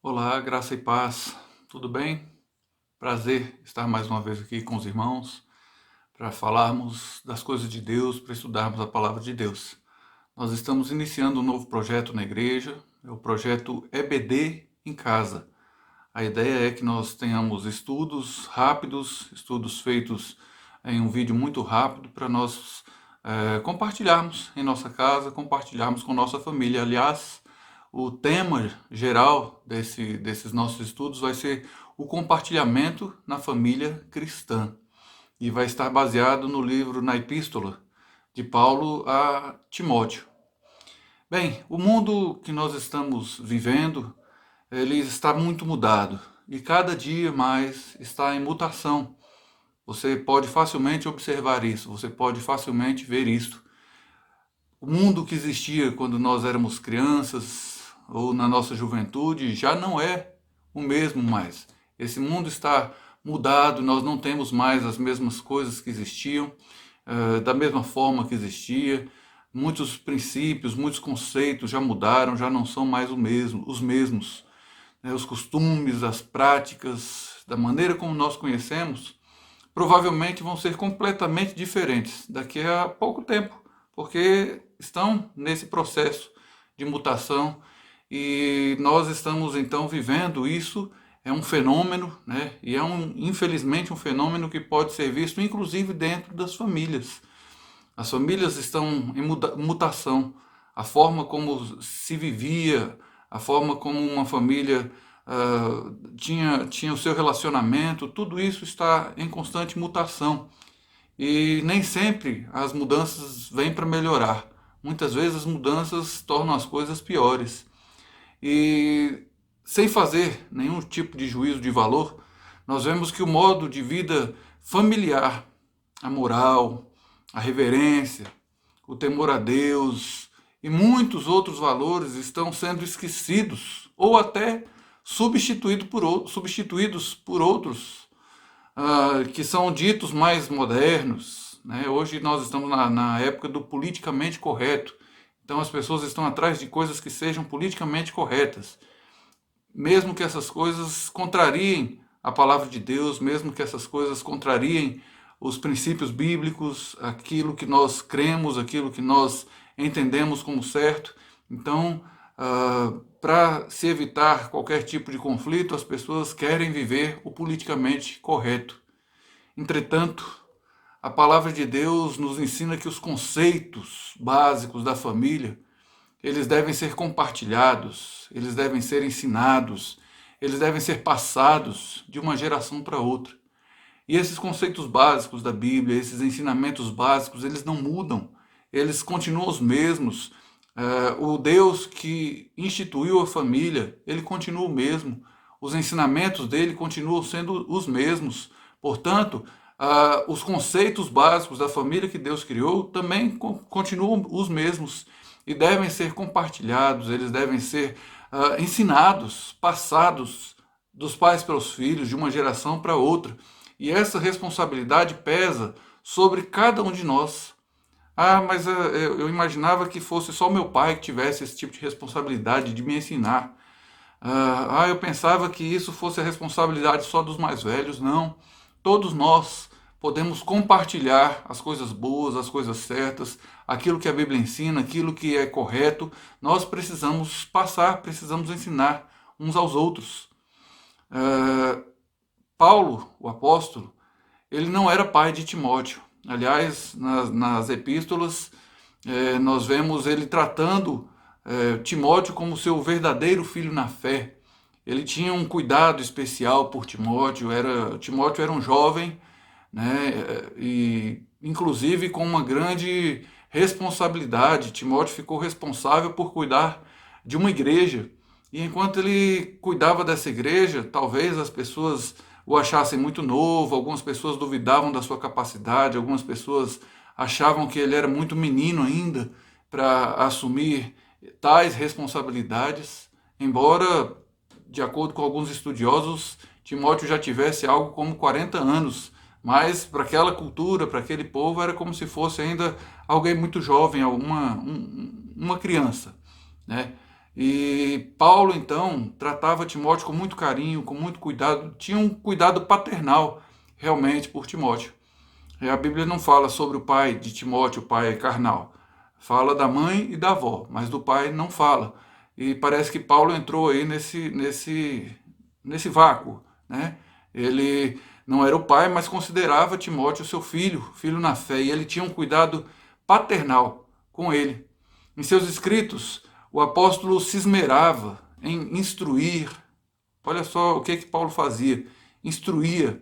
Olá, graça e paz, tudo bem? Prazer estar mais uma vez aqui com os irmãos para falarmos das coisas de Deus, para estudarmos a palavra de Deus. Nós estamos iniciando um novo projeto na igreja, é o projeto EBD em Casa. A ideia é que nós tenhamos estudos rápidos, estudos feitos em um vídeo muito rápido para nós compartilharmos em nossa casa, compartilharmos com nossa família. Aliás, o tema geral desses nossos estudos vai ser o compartilhamento na família cristã e vai estar baseado no livro, na Epístola de Paulo a Timóteo. Bem, o mundo que nós estamos vivendo, ele está muito mudado e cada dia mais está em mutação. Você pode facilmente observar isso, você pode facilmente ver isso. O mundo que existia quando nós éramos crianças ou na nossa juventude já não é o mesmo mais. Esse mundo está mudado, nós não temos mais as mesmas coisas que existiam, da mesma forma que existia. Muitos princípios, muitos conceitos já mudaram, já não são mais os mesmos. Os costumes, as práticas, da maneira como nós conhecemos, provavelmente vão ser completamente diferentes daqui a pouco tempo, porque estão nesse processo de mutação e nós estamos então vivendo isso. É um fenômeno, né? E infelizmente um fenômeno que pode ser visto inclusive dentro das famílias. As famílias estão em mutação. A forma como se vivia, a forma como uma família tinha o seu relacionamento, tudo isso está em constante mutação. E nem sempre as mudanças vêm para melhorar. Muitas vezes as mudanças tornam as coisas piores. E sem fazer nenhum tipo de juízo de valor, nós vemos que o modo de vida familiar, a moral, a reverência, o temor a Deus e muitos outros valores estão sendo esquecidos ou até substituídos por outros que são ditos mais modernos, né? Hoje nós estamos na época do politicamente correto. Então as pessoas estão atrás de coisas que sejam politicamente corretas. Mesmo que essas coisas contrariem a palavra de Deus, mesmo que essas coisas contrariem os princípios bíblicos, aquilo que nós cremos, aquilo que nós entendemos como certo. Então, para se evitar qualquer tipo de conflito, as pessoas querem viver o politicamente correto. Entretanto, a palavra de Deus nos ensina que os conceitos básicos da família, eles devem ser compartilhados, eles devem ser ensinados, eles devem ser passados de uma geração para outra. E esses conceitos básicos da Bíblia, esses ensinamentos básicos, eles não mudam, eles continuam os mesmos. O Deus que instituiu a família, ele continua o mesmo. Os ensinamentos dele continuam sendo os mesmos. Portanto, os conceitos básicos da família que Deus criou também continuam os mesmos e devem ser compartilhados, eles devem ser ensinados, passados dos pais para os filhos, de uma geração para outra. E essa responsabilidade pesa sobre cada um de nós. Mas eu imaginava que fosse só meu pai que tivesse esse tipo de responsabilidade de me ensinar. Eu pensava que isso fosse a responsabilidade só dos mais velhos. Não. Todos nós podemos compartilhar as coisas boas, as coisas certas, aquilo que a Bíblia ensina, aquilo que é correto. Nós precisamos passar, precisamos ensinar uns aos outros. Paulo, o apóstolo, ele não era pai de Timóteo. Aliás, nas epístolas, nós vemos ele tratando Timóteo como seu verdadeiro filho na fé. Ele tinha um cuidado especial por Timóteo. Timóteo era um jovem, né, e inclusive com uma grande responsabilidade. Timóteo ficou responsável por cuidar de uma igreja. E enquanto ele cuidava dessa igreja, talvez as pessoas o achassem muito novo, algumas pessoas duvidavam da sua capacidade, algumas pessoas achavam que ele era muito menino ainda para assumir tais responsabilidades, embora, de acordo com alguns estudiosos, Timóteo já tivesse algo como 40 anos, mas para aquela cultura, para aquele povo, era como se fosse ainda alguém muito jovem, uma criança, né? E Paulo, então, tratava Timóteo com muito carinho, com muito cuidado, tinha um cuidado paternal realmente por Timóteo. A Bíblia não fala sobre o pai de Timóteo, o pai carnal. Fala da mãe e da avó, mas do pai não fala. E parece que Paulo entrou aí nesse vácuo, né? Ele não era o pai, mas considerava Timóteo seu filho, filho na fé, e ele tinha um cuidado paternal com ele. Em seus escritos, o apóstolo se esmerava em instruir. Olha só o que Paulo fazia: instruía,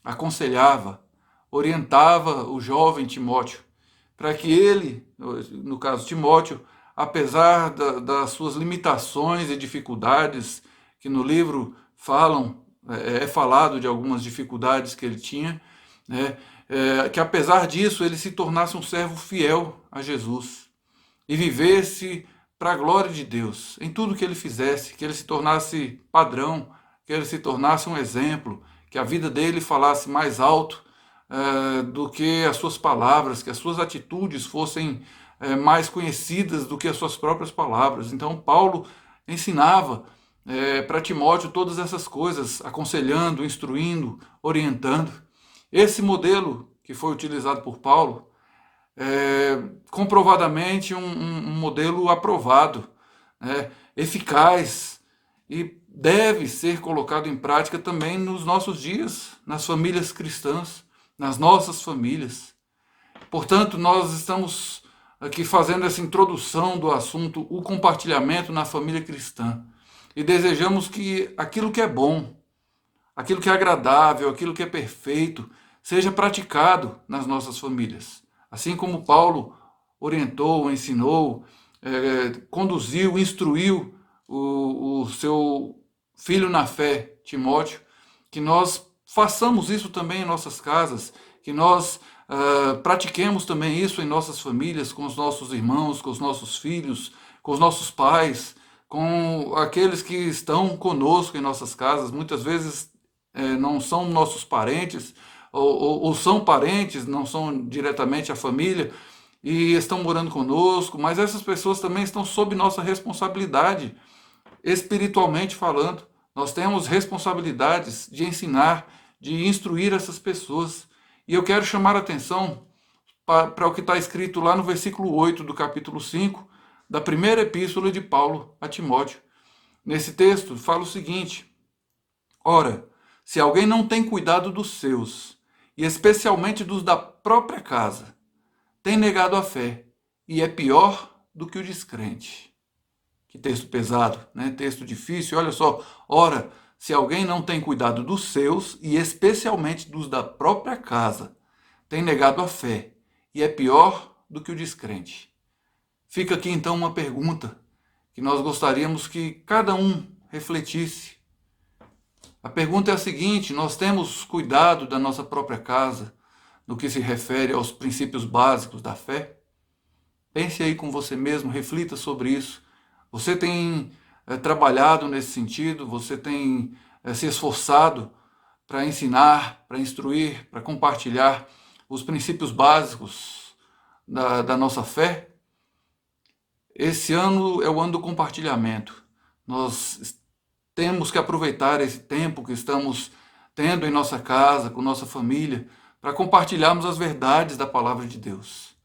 aconselhava, orientava o jovem Timóteo, para que ele, no caso Timóteo, apesar das suas limitações e dificuldades, que no livro é falado de algumas dificuldades que ele tinha, né, que apesar disso ele se tornasse um servo fiel a Jesus e vivesse para a glória de Deus em tudo que ele fizesse, que ele se tornasse padrão, que ele se tornasse um exemplo, que a vida dele falasse mais alto do que as suas palavras, que as suas atitudes fossem mais conhecidas do que as suas próprias palavras. Então Paulo ensinava para Timóteo todas essas coisas, aconselhando, instruindo, orientando. Esse modelo que foi utilizado por Paulo comprovadamente um modelo aprovado, né, eficaz, e deve ser colocado em prática também nos nossos dias, nas famílias cristãs, nas nossas famílias. Portanto, nós estamos aqui fazendo essa introdução do assunto, o compartilhamento na família cristã, e desejamos que aquilo que é bom, aquilo que é agradável, aquilo que é perfeito, seja praticado nas nossas famílias. Assim como Paulo orientou, ensinou, conduziu, instruiu o seu filho na fé, Timóteo, que nós façamos isso também em nossas casas, que nós pratiquemos também isso em nossas famílias, com os nossos irmãos, com os nossos filhos, com os nossos pais, com aqueles que estão conosco em nossas casas. Muitas vezes não são nossos parentes, ou são parentes, não são diretamente a família, e estão morando conosco, mas essas pessoas também estão sob nossa responsabilidade, espiritualmente falando. Nós temos responsabilidades de ensinar, de instruir essas pessoas. E eu quero chamar a atenção para o que está escrito lá no versículo 8 do capítulo 5, da primeira epístola de Paulo a Timóteo. Nesse texto fala o seguinte: ora, se alguém não tem cuidado dos seus, e especialmente dos da própria casa, tem negado a fé, e é pior do que o descrente. Que texto pesado, né? Texto difícil. Olha só, ora, se alguém não tem cuidado dos seus, e especialmente dos da própria casa, tem negado a fé, e é pior do que o descrente. Fica aqui então uma pergunta que nós gostaríamos que cada um refletisse. A pergunta é a seguinte: nós temos cuidado da nossa própria casa no que se refere aos princípios básicos da fé? Pense aí com você mesmo, reflita sobre isso. Você tem trabalhado nesse sentido? Você tem se esforçado para ensinar, para instruir, para compartilhar os princípios básicos da nossa fé? Esse ano é o ano do compartilhamento. Nós temos que aproveitar esse tempo que estamos tendo em nossa casa, com nossa família, para compartilharmos as verdades da palavra de Deus.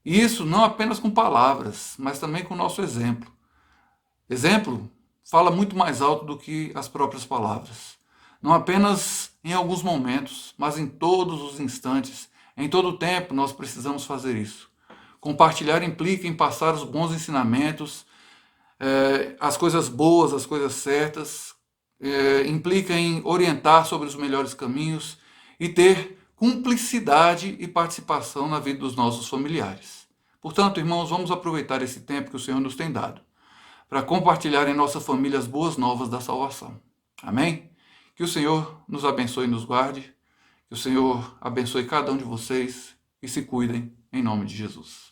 E isso não apenas com palavras, mas também com o nosso exemplo. Exemplo fala muito mais alto do que as próprias palavras. Não apenas em alguns momentos, mas em todos os instantes, em todo o tempo nós precisamos fazer isso. Compartilhar implica em passar os bons ensinamentos, as coisas boas, as coisas certas, implica em orientar sobre os melhores caminhos e ter cumplicidade e participação na vida dos nossos familiares. Portanto, irmãos, vamos aproveitar esse tempo que o Senhor nos tem dado para compartilhar em nossa família as boas novas da salvação. Amém? Que o Senhor nos abençoe e nos guarde, que o Senhor abençoe cada um de vocês e se cuidem em nome de Jesus.